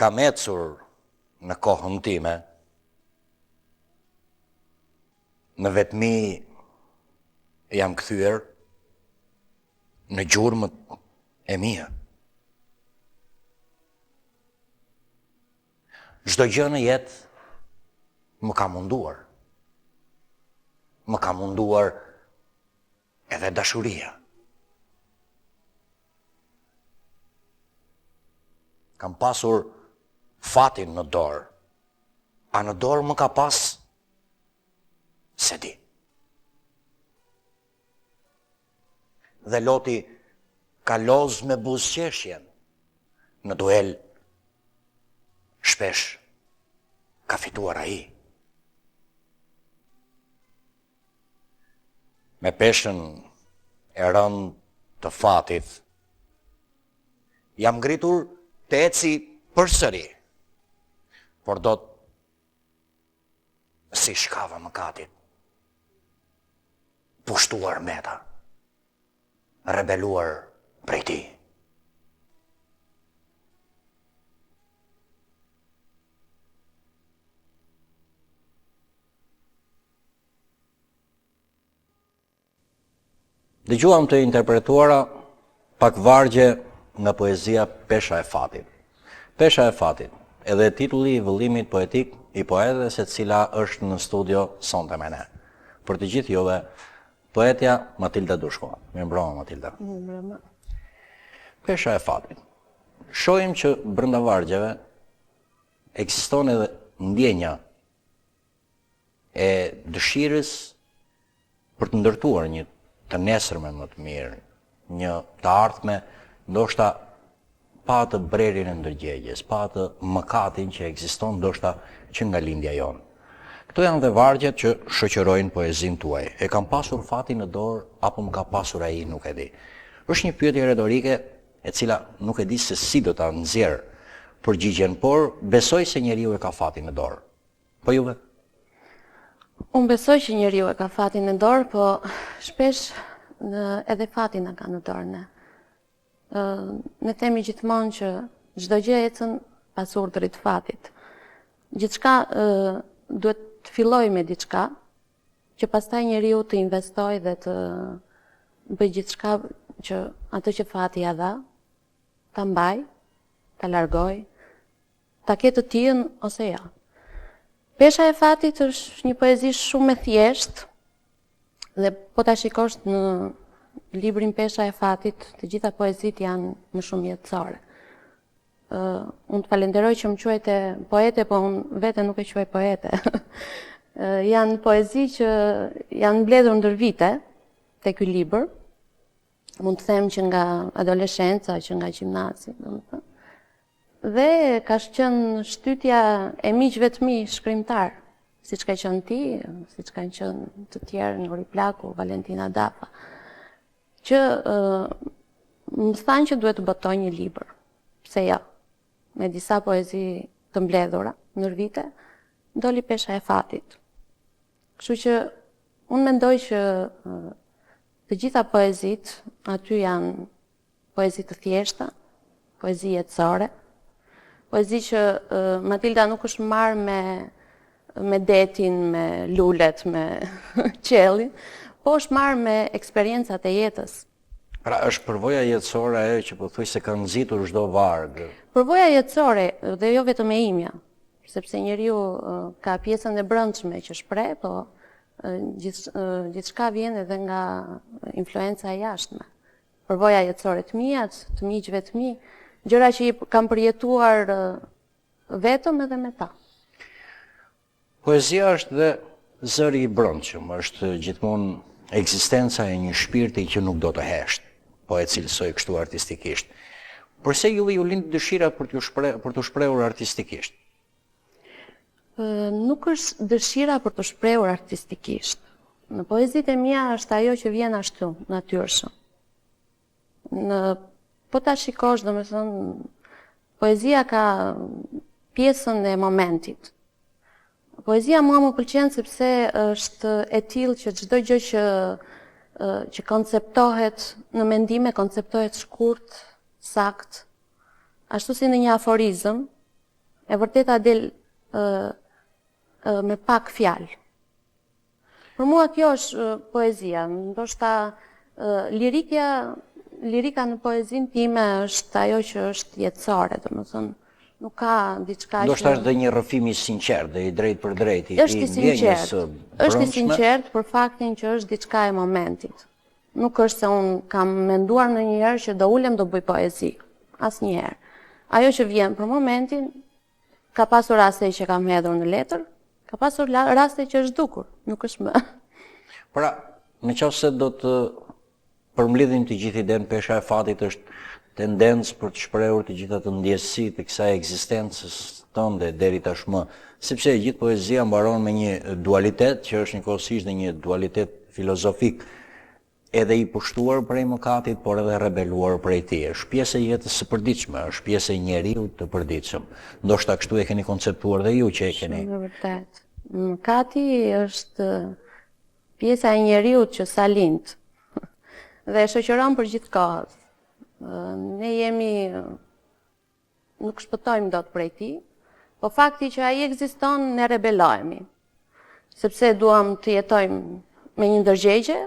kam ecur në kohën time, në vetmi jam kthyer në gjurmët e mia. Çdo gjë në jetë më ka munduar. Më ka munduar edhe dashuria. Kam pasur fatin në dorë. A në dorë më ka pas? Se di. Dhe Loti ka loz me buzëqeshjen në duel. Shpesh ka fituar ai. Me peshën e rënd të fatit, jam ngritur të eci përsëri, por do të si shkava mëkatit, pushtuar meta, rebeluar prej tij. Dëgjuam të interpretuara pak vargje nga poezia Pesha e Fatit. Pesha e Fatit, edhe titulli i vëllimit poetik i poetës e cila është në studio sonte me ne. Për të gjithë juve, poetja Matilda Dushko. Mirëmbrëma Matilda. Mirëmbrëma. Pesha e Fatit. Shohim që brenda vargjeve ekziston edhe ndjenja e dëshirës për të ndërtuar një të nesërme më të mirë, një të ardhme, ndoshta pa të brerin e ndërgjegjes, pa të mëkatin që ekziston ndoshta që nga lindja jonë. Këto janë dhe vargjet që shoqërojnë poezinë tuaj. E kam pasur fatin në dorë apo më ka pasur ai, nuk e di. Është një pyetje retorike e cila nuk e di se si do ta nxjerr përgjigjen, por besoj se njeriu e ka fatin në dorë. Po juve? Unë besoj që njeriu e ka fatin në dorë, po shpesh edhe fatin e ka në dorë ne. Ne themi gjithmonë që çdo gjë ecën pas urdhrit të fatit. Gjithçka duhet të fillojë me diçka, që pastaj njeriu të investojë dhe të bëjë gjithçka që atë që fati ja dha, ta mbaj, ta largoj, ta ketë të tillën ose jo. Pesha e Fatit është një poezi shumë e thjeshtë dhe po ta shikosh në librin Pesha e Fatit, të gjitha poezit janë më shumë jetësore. Unë të falenderoj që më quajte poete, po unë vete nuk e quaj poete. Janë poezi që janë mbledhur ndër vite te ky libër. Mund të them që nga adoleshenca, që nga gjimnazi, domethënë. Dhe ka qenë shtytja e miqve të mi shkrimtar, siç ka qenë ti, siç kanë qenë të tjerë, Nuri Plaku, Valentina Dafa, që më thanë që duhet të botoj një libër. Pse jo? Me disa poezi të mbledhura ndër vite, doli Pesha e Fatit. Kështu që unë mendoj që të gjitha poezit aty janë poezi të thjeshta, poezi jetësore, poezi që Matilda nuk është marrë me detin, me lulet, me qellin, po është marrë me eksperiencat e jetës. Pra është përvoja jetësore ajo që po thuaj se ka nxitur çdo varg. Përvoja jetësore dhe jo vetëm e imja, sepse njeriu ka pjesën e brendshme që shpreh, po gjithçka vjen edhe nga influenca e jashtme. Përvoja jetësore të mia, të miqve të mi, gjëra që i kam përjetuar vetëm edhe me ta. Poezia është dhe zëri i brendshëm, është gjithmonë ekzistenca e një shpirti që nuk do të hesht, po e cilësoj kështu artistikisht. Përse juve ju lind dëshira për të shprehur artistikisht? Nuk është dëshira për të shprehur artistikisht. Në poezitë e mia është ajo që vjen ashtu, natyrshëm. Po ta shikosh, domethënë, poezia ka pjesën e momentit. Poezia mua më pëlqen sepse është e tillë që çdo gjë që konceptohet në mendime, konceptohet shkurt, sakt, ashtu si në një aforizëm, e vërteta del me pak fjalë. Për mua kjo është poezia, ndoshta lirika në poezinë time është ajo që është jetësore, domethënë nuk ka diçka që... Ndoshta është dhe një rrëfim i sinqert dhe i drejt për drejt, Është i sinqert për faktin që është diçka e momentit. Nuk është se unë kam menduar ndonjëherë që do ulem do bëj poezi, asnjëherë. Ajo që vjen për momentin, ka pasur raste që kam hedhur në letër, ka pasur raste që është dukur, nuk është më. Pra, në qoftë se do të përmbledhim të gjithë idenë, pesha e fatit është tendencë për të shprehur të gjitha të ndjesitë të kësaj ekzistencës tënde deri tashmë, sepse gjithë poezia mbaron me një dualitet që është njëkohësisht dhe një dualitet filozofik, edhe i pushtuar prej mëkatit, por edhe rebeluar prej tij. Është pjesë e jetës së përditshme, është pjesë e njeriut të përditshëm. Ndoshta kështu e keni konceptuar dhe ju që e keni. Në vërtet. Mëkati është pjesa e njeriut që sa lind dhe e shoqëron për gjithë kohës. Ne nuk shpëtojmë dot prej tij, po fakti që ai ekziston ne rebelohemi, sepse duam të jetojmë me një ndërgjegje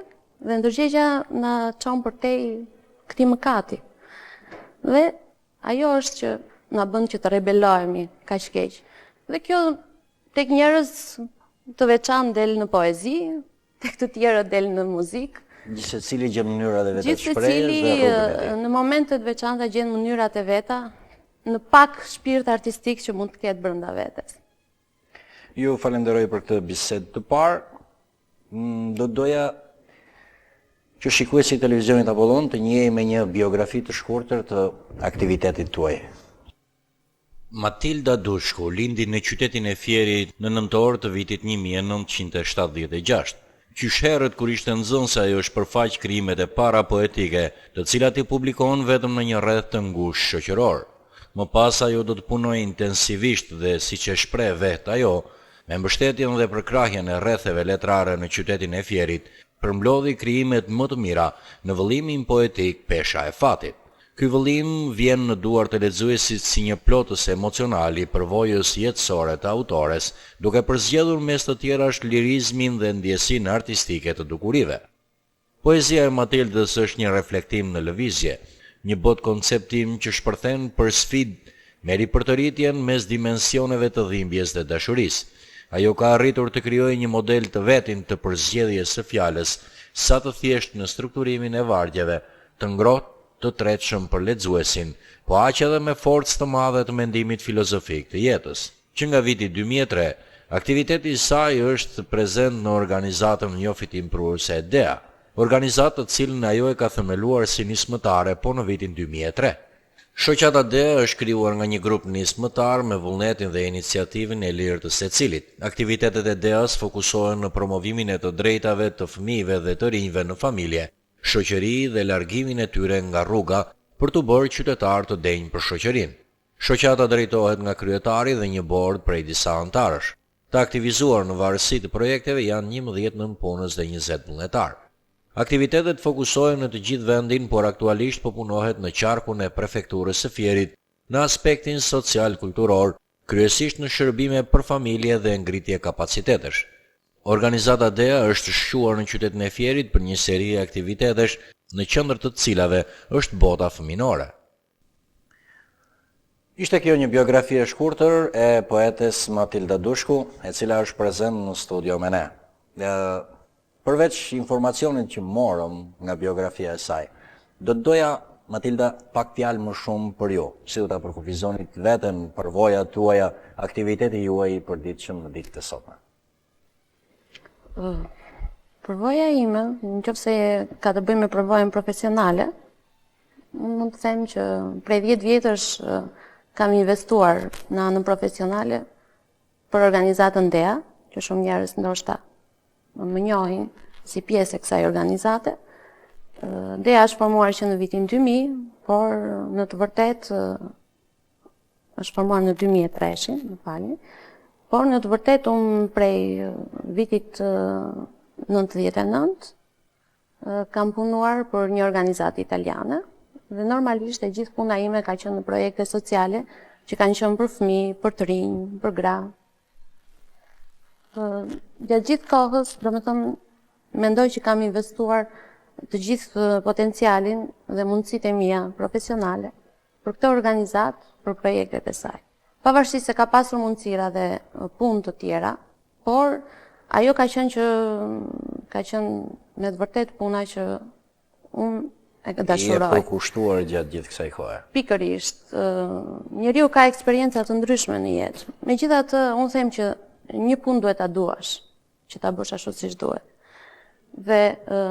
dhe ndërgjegja na çon përtej këtij mëkati. Dhe ajo është që na bën që të rebelohemi kaq keq. Dhe kjo tek njerëz të veçantë del në poezi, tek të tjerë del në muzikë. Gjithsecili gjen mënyrat e veta të shprehjes dhe rrugën e tij. Në momente të veçanta gjen mënyrat e veta, në pak shpirt artistik që mund të ketë brenda vetes. Ju falenderoj për këtë bisedë të parë. Do doja që shikuesit e televizionit Apollon të njihej me një biografi të shkurtër të aktivitetit tuaj. Matilda Dushku lindi në qytetin e Fierit në nëntor të vitit 1976. Qysh herët kur ishte nxënëse ajo shpërfaq krijimet e para poetike, të cilat i publikon vetëm në një rreth të ngushtë shoqëror. Më pas ajo do të punojë intensivisht dhe siç e shpreh vetë ajo, me mbështetjen dhe përkrahjen e rretheve letrare në qytetin e Fierit, përmblodhi krijimet më të mira në vëllimin poetik Pesha e Fatit. Ky vëllim vjen në duar të lexuesit si një plotës emocional i përvojës jetësore të autores, duke përzgjedhur mes të tjerash lirizmin dhe ndjesinë artistike të dukurive. Poezia e Matildës është një reflektim në lëvizje, një botë konceptim që shpërthen për sfidë me ripërtëritjen mes dimensioneve të dhimbjes dhe dashurisë. Ajo ka arritur të krijojë një model të vetin të përzgjedhjes së fjalës, sa të thjesht në strukturimin e vargjeve, të ngrohtë, të tretshëm për lexuesin, po aq edhe me forcë të madhe të mendimit filozofik të jetës. Që nga viti 2003, aktiviteti i saj është prezent në organizatën njoftimimpruese DEA, organizatë të cilën ajo e ka themeluar si nismëtare po në vitin 2003. Shoqata DEA është krijuar nga një grup nismëtar me vullnetin dhe iniciativën e lirë të secilit. Aktivitetet e DEA-s fokusohen në promovimin e të drejtave të fëmijëve dhe të rinjve në familje, shoqëri dhe largimin e tyre nga rruga për të bërë qytetar të denjë për shoqërinë. Shoqata drejtohet nga kryetari dhe një bord prej disa antarësh. Të aktivizuar në varësi të projekteve janë 11 nënpunës dhe 20 vullnetar. Aktivitetet fokusohen në të gjithë vendin, por aktualisht po punohet në qarkun e prefekturës së Fierit në aspektin social-kulturor, kryesisht në shërbime për familje dhe ngritje kapacitetesh. Organizata DEA është shquar në qytetin e Fierit për një seri e aktivitetesh në qendër të cilave është bota fëminore. Ishte kjo një biografi e shkurtër e poetes Matilda Dushku, e cila është prezent në studio me ne. Përveç informacionit që morëm nga biografia e saj, do të doja, Matilda, pak fjalë më shumë për ju, si do ta përkufizonit veten, përvojat tuaja, aktiviteti juaj i përditshëm në ditët e sotme. Përvoja ime, nëse ka të bëjë me përvojën profesionale, mund të them që prej 10 vjetësh kam investuar në anën profesionale për organizatën DEA, që shumë njerëz ndoshta më njohin si pjesë e kësaj organizate. DEA është formuar që në vitin 2000, por në të vërtetë është formuar në 2003, më falni. Por në të vërtetë unë prej vitit 99 kam punuar për një organizatë italiane dhe normalisht e gjithë puna ime ka qenë në projekte sociale që kanë qenë për fëmijë, për të rinj, për gra. Gjatë gjithë kohës, domethënë, mendoj që kam investuar të gjithë potencialin dhe mundësitë e mia profesionale për këtë organizat, për projektet e saj. Pavarësisht se ka pasur mundësira dhe punë të tjera, por ajo ka qenë me të vërtet puna që unë e dashuroj. Je përkushtuar gjatë gjithë kësaj kohe. Pikërisht, njeriu ka eksperienca të ndryshme në jetë. Megjithatë, unë them që një punë duhet ta duash, që ta bësh ashtu siç duhet. Dhe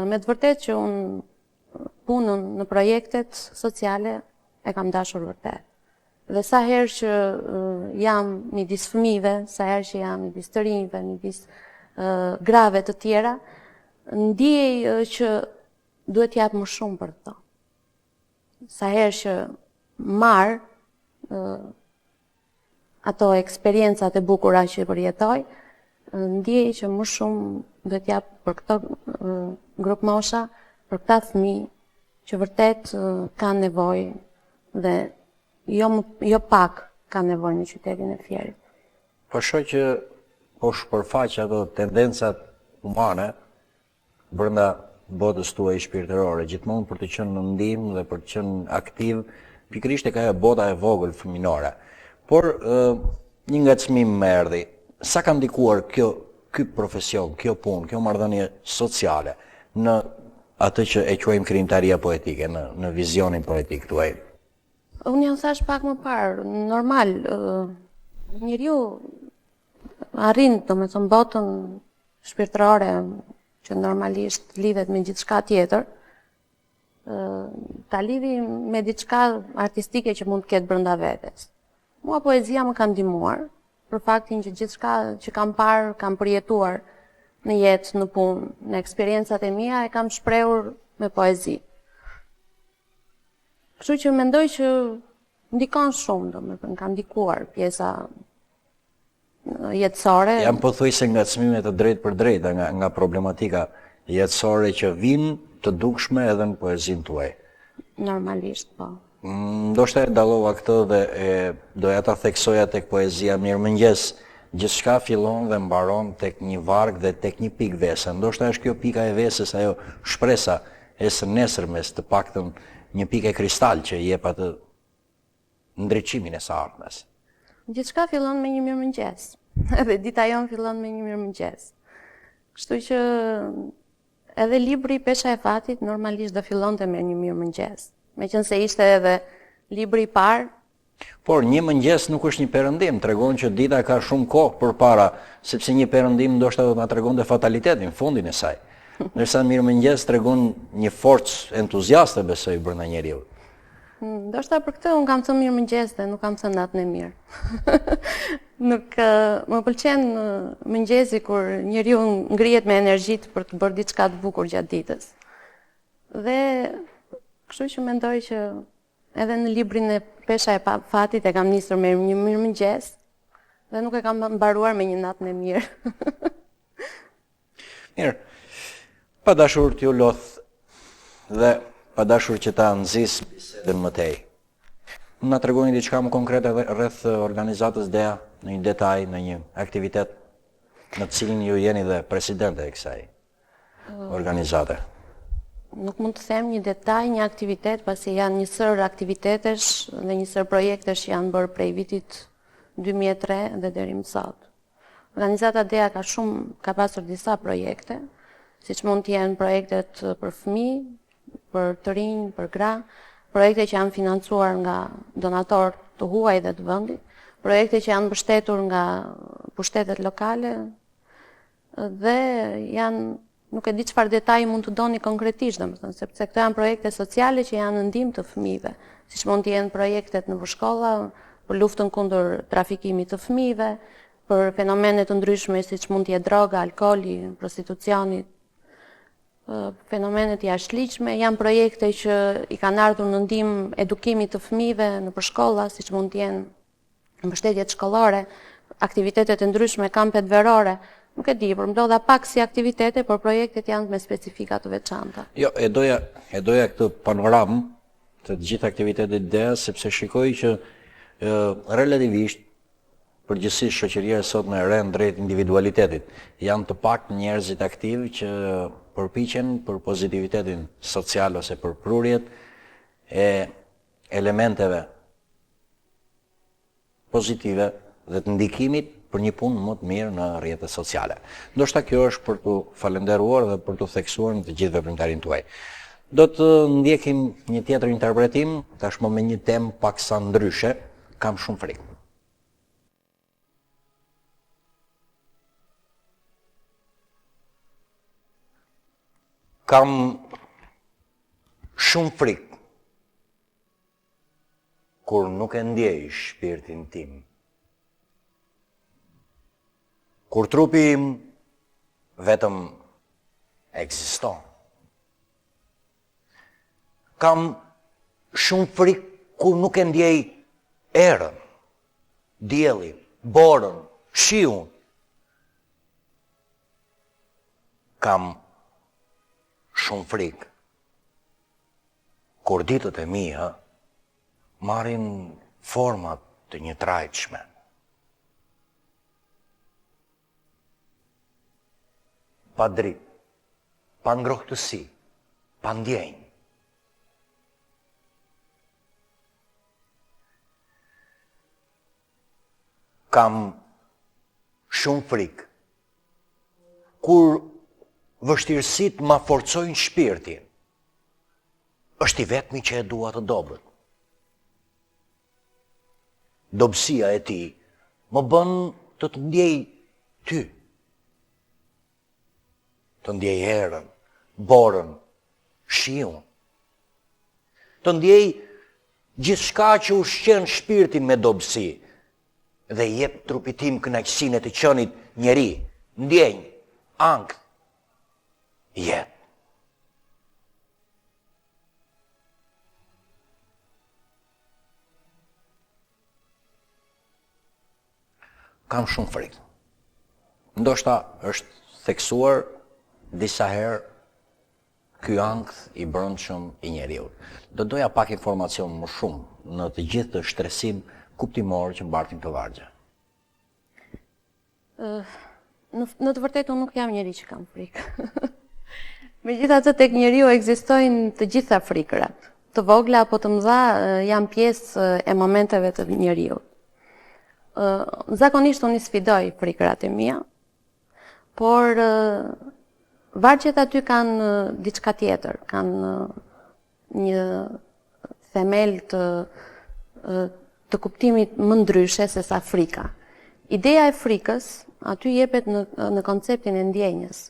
me të vërtet që unë punën në projektet sociale e kam dashur vërtet. Dhe sa herë që jam midis fëmijëve, sa herë që jam midis të rinjve, midis grave të tjera, ndjej që duhet jap më shumë për to. Sa herë që marr ato eksperiencat e bukura që përjetoj, ndjej që më shumë duhet jap për këto grup mosha, për këta fëmijë që vërtet kanë nevojë dhe jo pak kanë nevojë në qytetin e Fierit. Po shoh që po shpërfaq ato tendencat humane brenda botës tuaj shpirtërore, gjithmonë për të qenë në ndihmë dhe për të qenë aktiv, pikërisht tek ajo bota e vogël fëminore. Por një ngacmim më erdhi. Sa ka ndikuar ky profesion, kjo punë, kjo marrëdhënie sociale në atë që e quajmë krijimtaria poetike, në vizionin poetik tuaj? Unë jam thash pak më parë, normal, njeriu arrin, domethënë, botën shpirtërore që normalisht lidhet me gjithçka tjetër, ta lidhi me diçka artistike që mund të ketë brenda vetes. Mua poezia më ka ndihmuar për faktin që gjithçka që kam parë, kam përjetuar në jetë, në punë, në eksperiencat e mia e kam shprehur me poezi. Kështu që mendoj që ndikon shumë, domethënë ka ndikuar pjesa jetësore. Jam pothuajse ngacmime të drejtë për drejtë nga problematika jetësore që vijnë të dukshme edhe në poezinë tuaj. Normalisht, po. Ndoshta e dallova këtë dhe doja ta theksoja tek poezia Mirëmëngjes. Gjithçka fillon dhe mbaron tek një varg dhe tek një pikë vese. Ndoshta është kjo pika e vesës, ajo shpresa e së nesërmes, të paktën një pikë e kristal që jep atë ndriçimin e së ardhmes. Gjithçka fillon me një mirëmëngjes. Edhe dita jon fillon me një mirëmëngjes. Kështu që edhe libri Pesha e Fatit normalisht do fillonte me një mirëmëngjes. Meqense ishte edhe libri i parë. Por një mëngjes nuk është një perëndim, tregon që dita ka shumë kohë përpara, sepse një perëndim ndoshta do ta tregonte fatalitetin, fundin e saj. Ndërsa mirëmëngjes tregon një forcë entuziaste, besoj, brenda njeriu. Ndoshta për këtë un kam thënë mirëmëngjes dhe nuk kam thënë natën e mirë. Nuk më pëlqen mëngjesi kur njeriu ngrihet me energji për të bërë diçka të bukur gjatë ditës. Dhe kështu që mendoj që edhe në librin e Pesha e Fatit e kam nisur me një mirëmëngjes dhe nuk e kam mbaruar me një natën e mirë. Mirë. Pa dashur t'ju lodh dhe pa dashur që ta nxis bisedën më tej. Na tregoni diçka më konkrete rreth organizatës DEA, në një detaj, në një aktivitet në të cilin ju jeni dhe presidente e kësaj organizate. Nuk mund të them një detaj, një aktivitet, pasi janë një sër aktivitetesh dhe një sër projektesh që janë bërë prej vitit 2003 dhe deri më sot. Organizata DEA ka pasur disa projekte, siç mund të jenë projektet për fëmijë, për të rinj, për gra, projekte që janë financuar nga donatorë të huaj dhe të vendit, projekte që janë mbështetur nga pushtetet lokale dhe janë, nuk e di çfarë detaj mund të doni konkretisht, domethënë, sepse këto janë projekte sociale që janë në ndihmë të fëmijëve, siç mund të jenë projektet në shkolla për luftën kundër trafikimit të fëmijëve, për fenomene të ndryshme siç mund të jetë droga, alkooli, prostitucioni, fenomene të jashtëligjshme, janë projekte që i kanë ardhur në ndihmë edukimit të fëmijëve në shkolla, siç mund të jenë mbështetjet shkollore, aktivitetet e ndryshme, kampet verore. Nuk e di, por më ndodha pak si aktivitete, por projektet janë me specifika të veçanta. Jo, e doja këtë panoramë të gjithë aktivitetet DEA, sepse shikoj që relativisht përgjithsisht shoqëria e sotme rën drejt individualitetit. Janë të pak njerëzit aktiv që përpiqen për pozitivitetin social ose për prurjet e elementeve pozitive dhe të ndikimit për një punë më të mirë në rrjetet sociale. Ndoshta kjo është për t'u falendëruar dhe për t'u theksuar në të gjithë veprimtarin tuaj. Do të ndjekim një tjetër interpretim, tashmë me një temë paksa ndryshe, kam shumë frikë. Kam shumë frikë kur nuk e ndjej shpirtin tim. Kur trupi im vetëm ekziston. Kam shumë frikë kur nuk e ndjej erën, diellin, borën, shiun. Kam shumë frikë kur ditët e mia marrin format të një trajtshme. Pa dritë, pa ngrohtësi, pa ndjenjë. Kam shumë frikë kur vështirësitë ma forcojnë shpirtin. Është i vetmi që e dua të dobët. Dobësia e tij më bën të ndjej ty. Të ndjej erën, borën, shiun. Të ndjej gjithçka që ushqen shpirtin me dobësi dhe i jep trupit tim kënaqësinë e të qenit njeri, ndjenjë, ankth, jetë. Kam shumë frikë. Ndoshta është theksuar disa herë ky ankth i brendshëm i njeriut. Do doja pak informacion më shumë në të gjithë të shtresim kuptimor që mbartin të vargje. Në të vërtetë unë nuk jam njeri që kam frikë. Megjithatë tek njeriu ekzistojnë të gjitha frikërat. Të vogla apo të mëdha janë pjesë e momenteve të njeriut. Zakonisht unë i sfidoj frikërat e mia, por vargjet aty kanë diçka tjetër, kanë një themel të kuptimit më ndryshe se sa frika. Ideja e frikës aty jepet në konceptin e ndjenjës,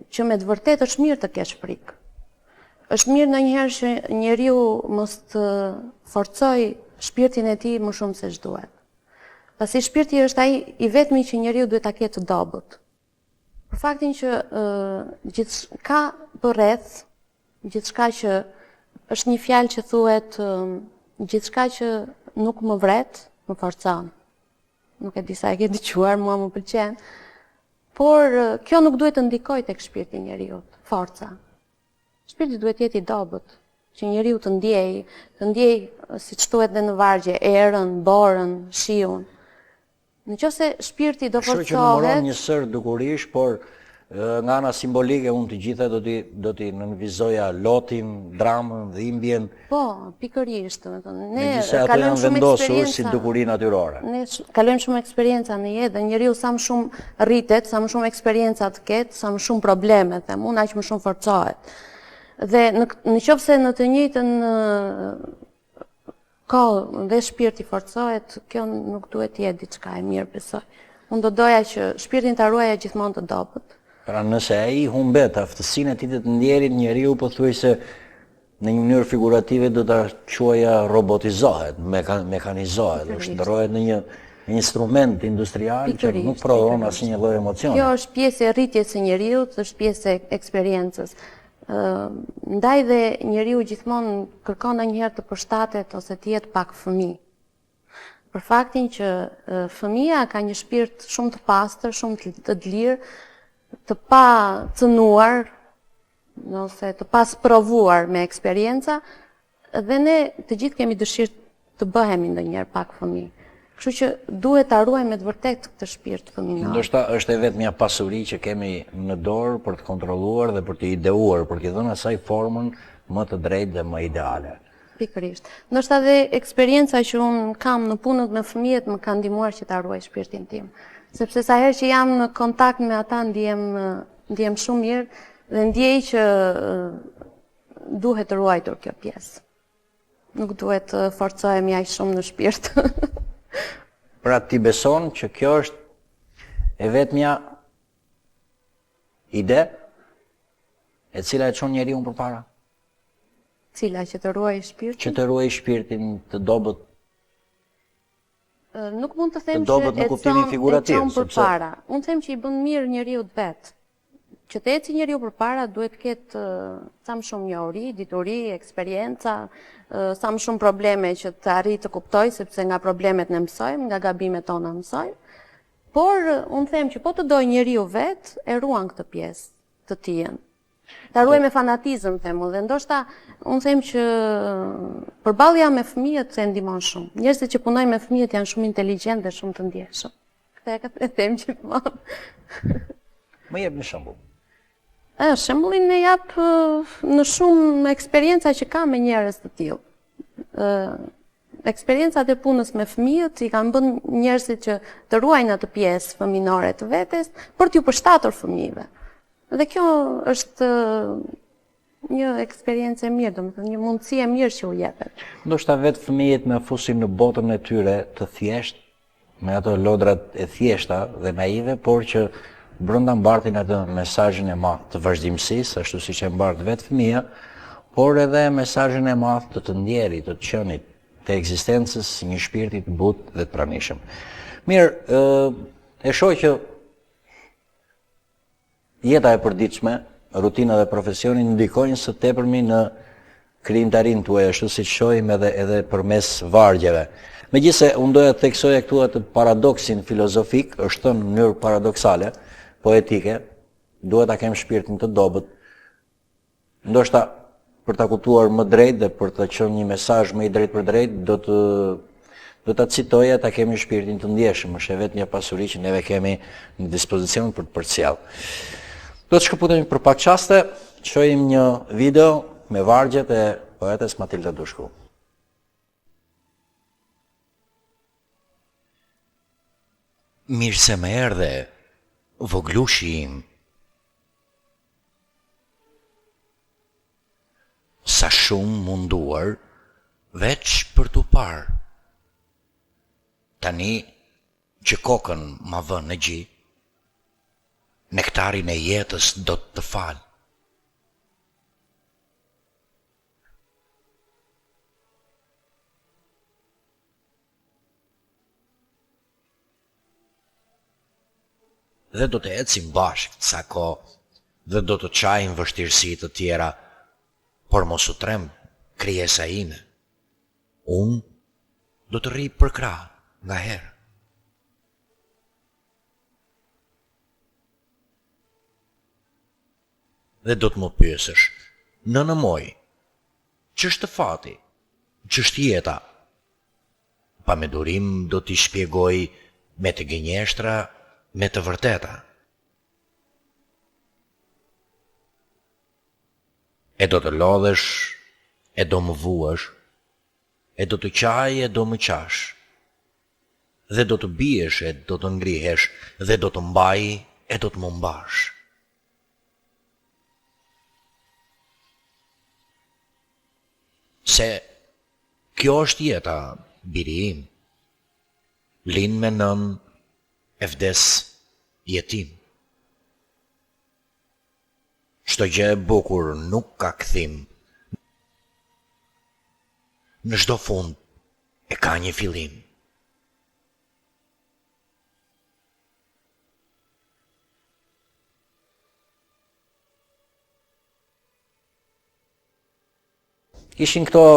që me të vërtetë është mirë të kesh frikë. Është mirë ndonjëherë që njeriu mos të forcoj shpirtin e tij më shumë se ç'duhet. Pasi shpirti është ai i vetmi që njeriu duhet ta ketë të dobët. Për faktin që gjithçka përreth, gjithçka që është një fjalë që thuhet, gjithçka që nuk më vret, më forcon. Nuk e di sa e ke dëgjuar, mua më pëlqen. Por kjo nuk duhet të ndikojë tek shpirti i njeriu, forca. Shpirti duhet jetë i dobët, që njeriu të ndjej, siç thuhet dhe në vargje, erën, borën, shiun. Nëse shpirti do forcohet, kështu që numëron një sër dukurish, por nga ana simbolike unë të gjitha do t'i nënvizoja lotin, dramën, dhimbjen. Po, pikërisht, domethënë, ne ato janë vendosur si dukuri natyrore. Ne kalojmë shumë eksperjenca në jetë dhe njeriu sa më shumë rritet, sa më shumë eksperjenca të ketë, sa më shumë probleme, them unë, aq më shumë forcohet. Dhe nëse në të njëjtën kohë dhe shpirti forcohet, kjo nuk duhet të jetë diçka e mirë, besoj. Unë do doja që shpirtin ta ruaja gjithmonë të dobët. Pra nëse ai humbet aftësinë e tij të ndjerit, njeriu pothuajse në një mënyrë figurative do ta quaja robotizohet, mekanizohet, ndërrohet në një instrument industrial që nuk prodhon asnjë lloj emocioni. Kjo është pjesë e rritjes së njeriu, është pjesë e eksperiencës. Ndaj dhe njeriu gjithmonë kërkon ndonjëherë të përshtatet ose të jetë pak fëmijë. Për faktin që fëmia ka një shpirt shumë të pastër, shumë të lirë, të pa cënuar, ose të pas provuar me eksperjenca, dhe ne të gjithë kemi dëshirë të bëhemi ndonjëherë pak fëmijë. Kështu që duhet ta ruajmë me të vërtetë këtë shpirt fëminor. Ndoshta është e vetmja pasuri që kemi në dorë për të kontrolluar dhe për të ideuar, për t'i dhënë asaj formën më të drejtë dhe më ideale. Pikërisht. Ndoshta dhe eksperienca që unë kam në punët me fëmijët më ka ndihmuar që ta ruaj shpirtin tim. Sepse sa herë që jam në kontakt me ata ndjem shumë mirë dhe ndjej që duhet ruajtur kjo pjesë. Nuk duhet të forcohemi aq shumë në shpirt. Pra ti beson që kjo është e vetmja ide e cila e çon njeriu përpara? Cila që të ruaj shpirtin? Që të ruaj shpirtin të dobët. Nuk mund të them Të dobët në kuptimin figurativ, e çon përpara. Unë them që i bën mirë njeriu vet. Që të eci njeriu përpara duhet të ketë sa më shumë njohuri, dituri, eksperjenca, sa më shumë probleme që të arrijë të kuptoj, sepse nga problemet ne mësojmë, nga gabimet tona mësojmë. Por unë them që po të doj njeriu vet, e ruan këtë pjesë të tijen. Ta ruaj me fanatizëm, themu, dhe ndoshta unë them që përballja me fëmijët e ndihmon shumë. Njerëzit që punojnë me fëmijët janë shumë inteligjent dhe shumë të ndjeshëm. Këtë e them gjithmonë. Më jep një shembull. Shembullin e jap në shumë eksperienca që kam me njerëz të tillë. Eksperiencat e punës me fëmijët i kanë bën njerëzit që të ruajnë atë pjesë fëminore të vetes për t'ju përshtatur fëmijëve. Dhe kjo është një eksperiencë e mirë, domethënë një mundësi e mirë që u jepet. Ndoshta vetë fëmijët na fusin në botën e tyre të thjeshtë, me ato lodrat e thjeshta dhe naive, por që brenda mbartin atë mesazhin e madh të vazhdimësisë, ashtu siç e mbart vetë fëmia, por edhe mesazhin e madh të ndjerit, të qenit, të ekzistencës si një shpirti të butë dhe të pranishëm. Mirë, e shoh që jeta e përditshme, rutina dhe profesioni ndikojnë së tepërmi në krijimtarinë tuaj, ashtu siç shohim edhe përmes vargjeve. Megjithse unë doja të theksoja këtu atë paradoksin filozofik, është thënë në mënyrë paradoksale, poetike, duhet ta kem shpirtin të dobët. Ndoshta për ta kuptuar më drejt dhe për të qenë një mesazh më i drejt për drejt, do ta citoja ta kemi shpirtin të ndjeshëm, është vetëm një pasuri që neve kemi në dispozicion për të përcjell. Do të shkëputemi për pak çaste, shohim një video me vargjet e poetes Matilda Dushku. Mirë se më erdhe, voglushi im. Sa shumë munduar, veç për t'u parë. Tani që kokën ma vën në gji, nektarin e jetës do të falë. Dhe do të ecim bashkë sa kohë, dhe do të çajmë vështirësi të tjera, por mos u tremb krijesa ime. Unë do të rri për krah nga herë. Dhe do të më pyesësh, nënë moj, ç'është fati, ç'është jeta? Pa me durim do t'i shpjegoj me të gënjeshtra, me të vërteta. E do të lodhesh, e do më vuash, e do të qaj, e do më qash, dhe do të biesh, e do të ngrihesh, dhe do të mbaj, e do të më mbash. Se kjo është jeta, biri im, lin me nën, e vdes jetim. Çdo gjë e bukur nuk ka kthim. Në çdo fund e ka një fillim. Ishin këto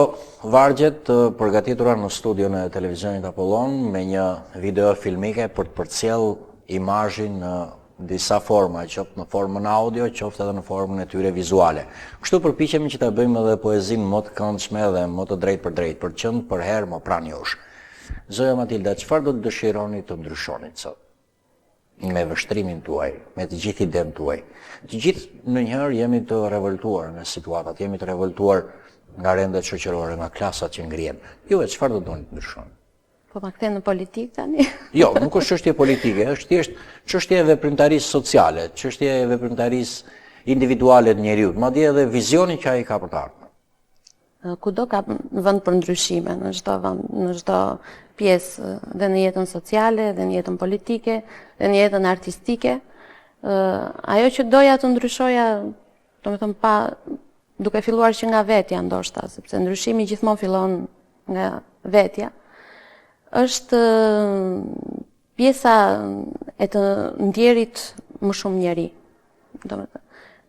vargjet të përgatitura në studion e televizionit Apollon me një video filmike për të përcjell imazhin në disa forma, qoftë në formën audio, qoftë edhe në formën e tyre vizuale. Kështu përpiqemi që ta bëjmë edhe poezinë më të këndshme dhe më të drejtë për drejtë, për qenë për herë më pranë jush. Zoja Matilda, çfarë do të dëshironi të ndryshonit sot? Me vështrimin tuaj, me të gjithë idenë tuaj. Të gjithë ndonjëherë jemi të revoltuar nga situatat, jemi të revoltuar nga rendet shoqërore, nga klasat që ngrihen. Ju çfarë do doni të ndryshoni? Po ma kthen në politikë tani? Jo, nuk është çështje politike, është thjesht çështje e veprimtarisë sociale, çështje e veprimtarisë individuale të njeriut, madje edhe vizioni që ai ka për të ardhmen. Kudo ka vend për ndryshime, në çdo vend, në çdo pjesë, dhe në jetën sociale, dhe në jetën politike, dhe në jetën artistike. Ajo që doja të ndryshoja, domethënë duke filluar që nga vetja ndoshta, sepse ndryshimi gjithmonë fillon nga vetja. Është pjesa e të ndjerit më shumë njeri.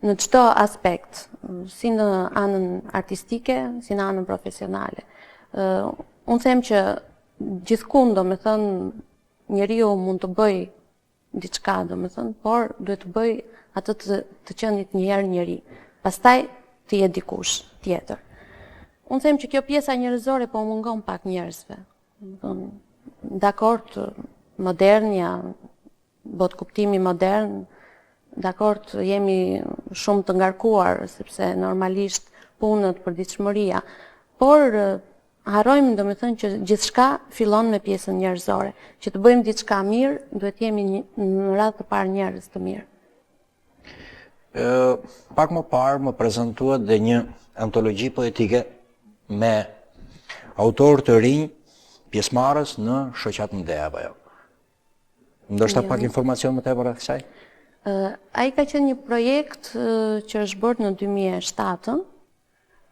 Në çdo aspekt, si në anën artistike, si në anën profesionale. Unë them që gjithkund, domethënë, njeriu mund të bëj diçka, domethënë, por duhet të bëj atë të qenit një herë njeri. Pastaj të jetë dikush tjetër. Unë them që kjo pjesa njerëzore po mungon pak njerëzve. Dakord, modernja, bot kuptimi modern, dakord, jemi shumë të ngarkuar, sepse normalisht punët, përditshmëria, por harrojmë domethënë që gjithçka fillon me pjesën njerëzore. Që të bëjmë diçka mirë, duhet jemi në radhë të parë njerëz të mirë. Pak më parë më prezantuat dhe një antologji poetike me autorë të rinj, pjesëmarrës në shoqat mëdha apo jo? Ndoshta pak informacion më tepër rreth kësaj? Ai ka qenë një projekt që është bërë në 2007,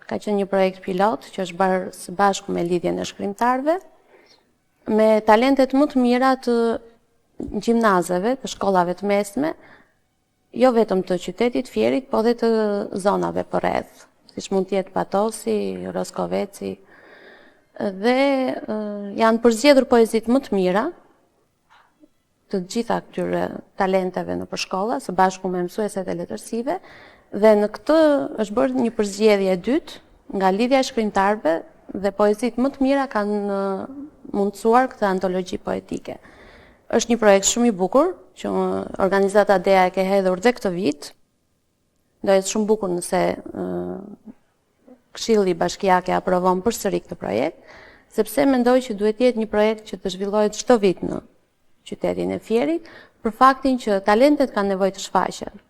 ka qenë një projekt pilot që është bërë së bashku me Lidhjen e Shkrimtarëve, me talentet më të mira të gjimnazeve, të shkollave të mesme, jo vetëm të qytetit Fierit, po dhe të zonave përreth, siç mund të jetë Patosi, Roskoveci, dhe janë përzgjedhur poezitë më të mira të gjitha këtyre talenteve në shkolla, së bashku me mësueset e letërsive, dhe në këtë është bërë një përzgjedhje e dytë nga Lidhja e Shkrimtarëve dhe poezitë më të mira kanë mundësuar këtë antologji poetike. Është një projekt shumë i bukur që organizata DEA e ka hedhur dhe këtë vit. Do jetë shumë bukur nëse Këshilli Bashkiake aprovon përsëri këtë projekt, sepse mendoj që duhet jetë një projekt që të zhvillohet çdo vit në qytetin e Fierit, për faktin që talentet kanë nevojë të shfaqen.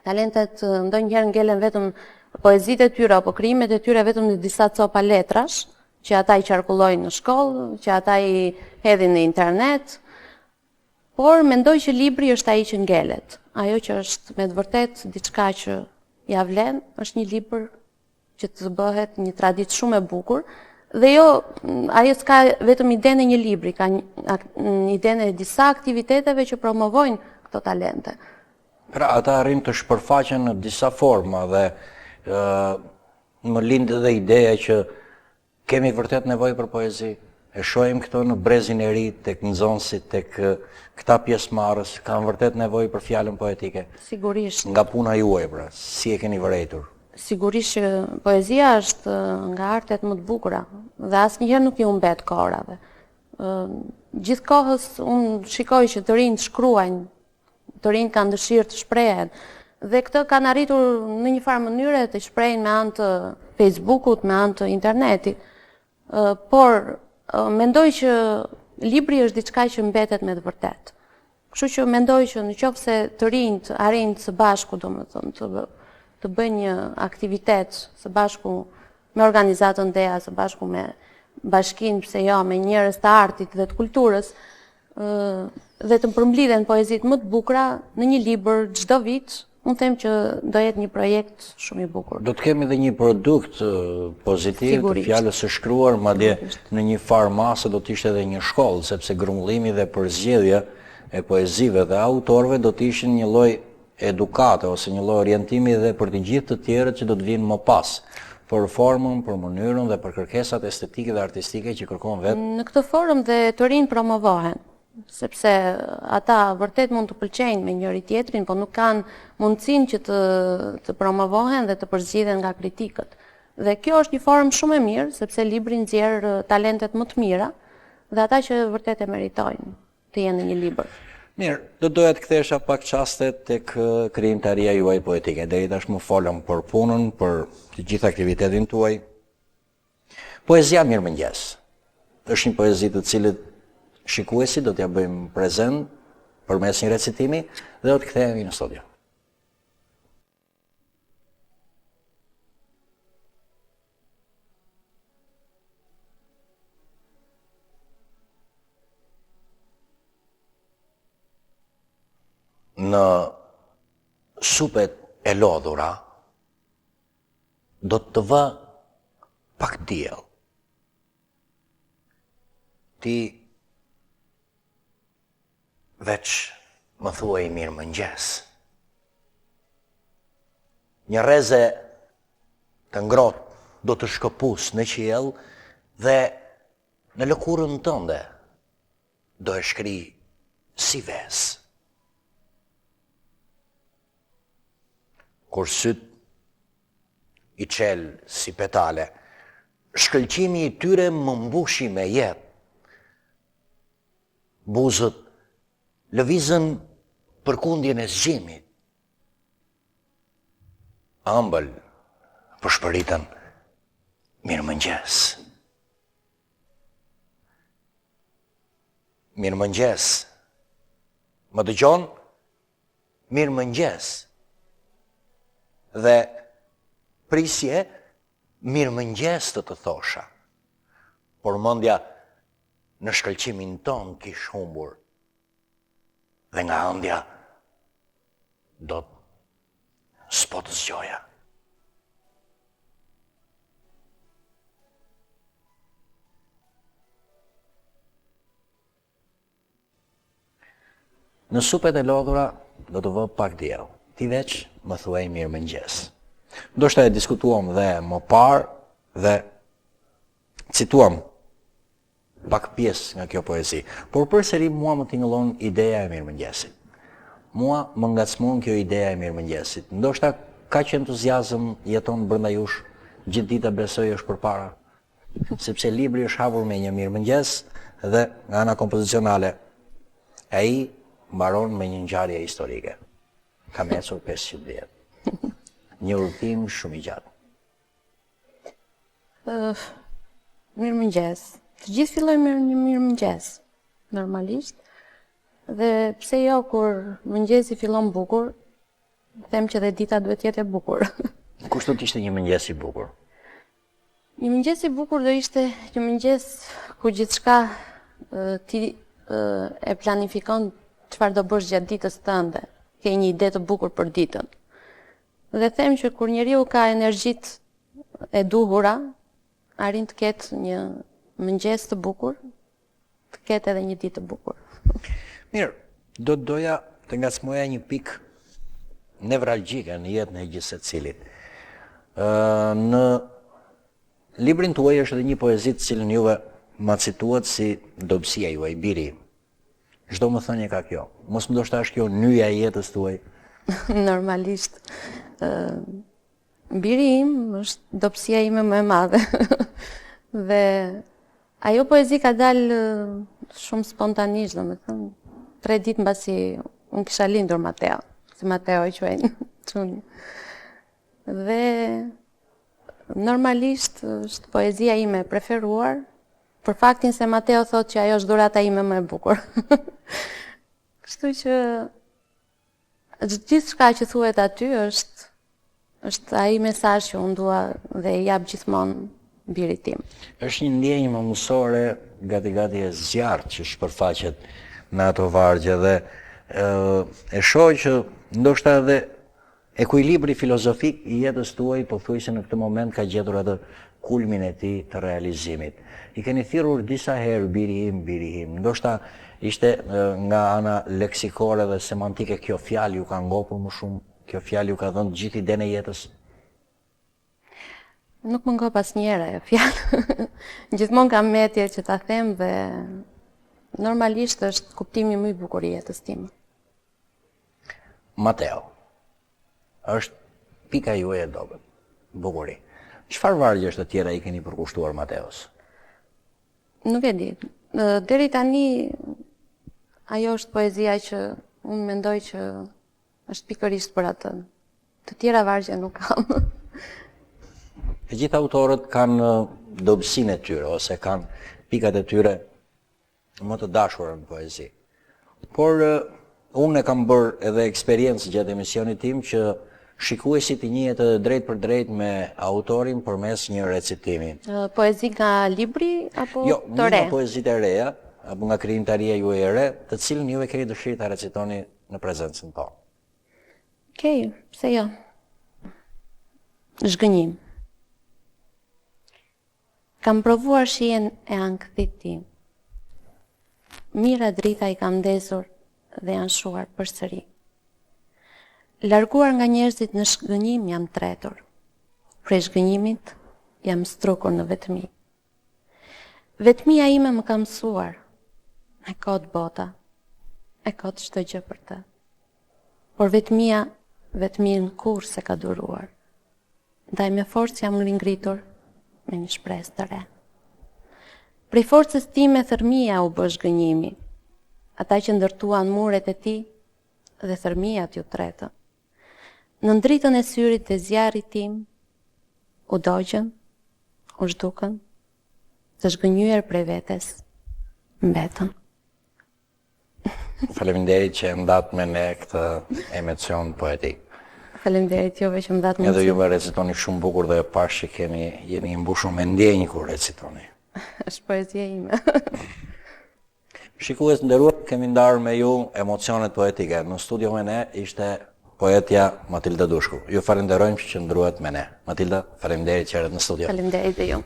Talentet ndonjëherë ngelen vetëm poezitë e tyre apo krijimet e tyre vetëm në disa copa letrash, që ata i qarkullojnë në shkollë, që ata i hedhin në internet, por mendoj që libri është ai që ngelet. Ajo që është me të vërtet diçka që ja vlen, është një libër që të bëhet një traditë shumë e bukur, dhe jo, ajo s'ka vetëm idenë e një libri, ka idenë e disa aktiviteteve që promovojnë këto talente. Pra, ata arrin të shpërfaqen në disa forma dhe më lind edhe ideja që kemi vërtet nevojë për poezi. E shohim këto në brezin e ri, tek nxënësit, tek këta pjesëmarrës, kanë vërtet nevojë për fjalën poetike. Sigurisht. Nga puna juaj, pra, si e keni vërejtur? Sigurisht që poezia është nga artet më të bukura dhe asnjëherë nuk i humbet korave. Gjithkohës unë shikoj që të rinjt shkruajnë, të rinjt kanë dëshirë të shprehen, dhe këtë kanë arritur në një farë mënyre të shprehin me anë të Facebookut, me anë të internetit. Por mendoj që libri është diçka që mbetet me të vërtet. Kështu që mendoj që nëse të rinjt arrin së bashku, domethënë të bëjnë një aktivitet së bashku me organizatën DEA, së bashku me bashkinë, pse jo, me njerëz të artit dhe të kulturës, dhe të përmblidhen poezitë më të bukura në një libër çdo vit, unë them që do jetë një projekt shumë i bukur. Do të kemi edhe një produkt pozitiv të fjalës së shkruar, madje në një farë mase do të ishte edhe një shkollë, sepse grumbullimi dhe përzgjedhja e poezive dhe autorëve do të ishin një lloj edukate ose një lloj orientimi dhe për të gjithë të tjerët që do të vinë më pas, për formën, për mënyrën dhe për kërkesat estetike dhe artistike që kërkon vetë. Në këtë formë dhe të rinj promovohen. sepse ata vërtet mund të pëlqejnë me njëri tjetrin, po nuk kanë mundësinë që të promovohen dhe të përzgjidhen nga kritikët. Dhe kjo është një formë shumë e mirë, sepse libri nxjerr talentet më të mira dhe ata që vërtet e meritojnë të jenë në një libër. Mirë, do doja të kthesha pak çaste tek krijimtaria juaj poetike. Deri tashmë folëm për punën, për të gjithë aktivitetin tuaj. Poezia Mirëmëngjes është një poezi të cilët shikuesi do t'ja bëjmë prezent përmes një recitimi dhe do të kthehemi në studio. Në supet e lodhura do të vë pak diell. Ti veç më thuaj mirëmëngjes. Një rreze të ngrohtë do të shkëpus në qiell dhe në lëkurën tënde do e shkri si ves. Kur syt i qel si petale, shkëlqimi i tyre më mbushi me jetë. Buzët lëvizën për kundjen e zgjimit. Ëmbël përshpëritën mirëmëngjes. Mirëmëngjes. Më dëgjon? Mirëmëngjes. Dhe prisje mirëmëngjes të thosha. Por mendja në shkëlqimin ton kish humbur. Dhe nga ëndja do s'po të zgjoja. Në supet e lodhura do të vë pak diell. Ti veç më thuaj mirëmëngjes. Ndoshta e diskutuam dhe më parë dhe cituam pak pjesë nga kjo poezi, por përsëri mua më tingëllon ideja e mirëmëngjesit. Mua më ngacmon kjo ideja e mirëmëngjesit. Ndoshta kaq entuziazëm jeton brenda jush, gjithë dita besoj është përpara, sepse libri është hapur me një mirëmëngjes dhe nga ana kompozicionale ai mbaron me një ngjarje historike. Kam ecur 500 vjet. Një udhtim shumë i gjatë. Mirëmëngjes. Të gjithë fillojmë me një mirëmëngjes, normalisht. Dhe pse jo, kur mëngjesi fillon bukur, them që dhe dita duhet jetë e bukur. Kush do të ishte një mëngjes i bukur? Një mëngjes i bukur do ishte një mëngjes ku gjithçka ti e planifikon çfarë do bësh gjatë ditës tënde. Ke një ide të bukur për ditën. Dhe them që kur njeriu ka energjitë e duhura, arrin të ketë një mëngjes të bukur, të ketë edhe një ditë të bukur. Mirë, do të doja të ngacmoja një pikë nevralgjike në jetën e gjithë secilit. Në librin tuaj është edhe një poezi të cilën juve ma cituat si dobësia juaj, biri. Çdo më thënie ka kjo. Mos ndoshta është kjo nyja e jetës tuaj. Normalisht. Biri im është dobësia ime më e madhe. Dhe ajo poezi ka dalë shumë spontanisht, domethënë 3 ditë mbasi unë kisha lindur Mateo, si Mateo i quajnë çuni. Dhe normalisht është poezia ime e preferuar, për faktin se Mateo thotë që ajo është dhurata ime më e bukur. Kështu që gjithçka që thuhet aty është ai mesazh që unë dua dhe i jap gjithmonë birit tim. Është një ndjenjë mëmësore gati e zjarrt që shpërfaqet në ato vargje dhe e shoh që ndoshta edhe ekuilibri filozofik i jetës tuaj pothuajse në këtë moment ka gjetur atë kulmin e tij të realizimit. I keni thirrur disa herë biri im, ndoshta ishte nga ana leksikore dhe semantike kjo fjalë ju ka ngopur më shumë, kjo fjalë ju ka dhënë gjithë idenë e jetës. Nuk më ngop asnjëherë ajo fjalë. Gjithmonë kam metje që ta them dhe normalisht është kuptimi më i bukur i jetës time. Mateo, është pika juaj e dobët, bukuri. Çfarë vargjesh të tjera i keni përkushtuar Mateos? Nuk e di. Deri tani ajo është poezia që unë mendoj që është pikërisht për atë. Të tjera vargje nuk kam. E gjithë autorët kanë dobësinë e tyre ose kanë pikat e tyre më të dashura në poezi. Por unë e kam bërë edhe eksperiencë gjatë emisionit tim që shikuesit i njihet edhe drejt për drejt me autorin përmes një recitimi. Poezi nga libri apo Jo, të re? nga poezitë e reja, apo nga krijimtaria juaj e re, të cilën ju e keni dëshirë ta recitoni në prezencën tonë. Okej, pse jo? Zhgënjim. Kam provuar shijen e ankthit tim. Mira drita i kam ndezur dhe janë shuar përsëri. Larguar nga njerëzit në shgënjim jam tretur. Prej shgënjimit jam strukur në vetmi. Vetmia ime më ka mësuar. E kot bota. E kot çdo gjë për të. Por vetmin kur se ka duruar. Ndaj me forcë jam ringritur me një shpresë të re. Prej forcës time thërmia u bë zhgënjimi. Ata që ndërtuan muret e tij dhe thërmia t'ju tretën. Në dritën e syrit të zjarrit tim, u dogjën, u zhdukën, të zhgënjyer prej vetes, mbetën. Faleminderit që e ndat me ne këtë emocion poetik. Faleminderit juve që më dhatë Edhe mundësi. juve recitoni shumë bukur dhe e pash që jeni mbushur me ndjenjë kur recitoni. Është poezia ime. Shikues nderuar, kemi ndarë me ju emocionet poetike. Në studio me ne ishte poetja Matilda Dushku. Ju falenderojmë që qëndruat me ne. Matilda, faleminderit që erdhët në studio. Faleminderit dhe ju.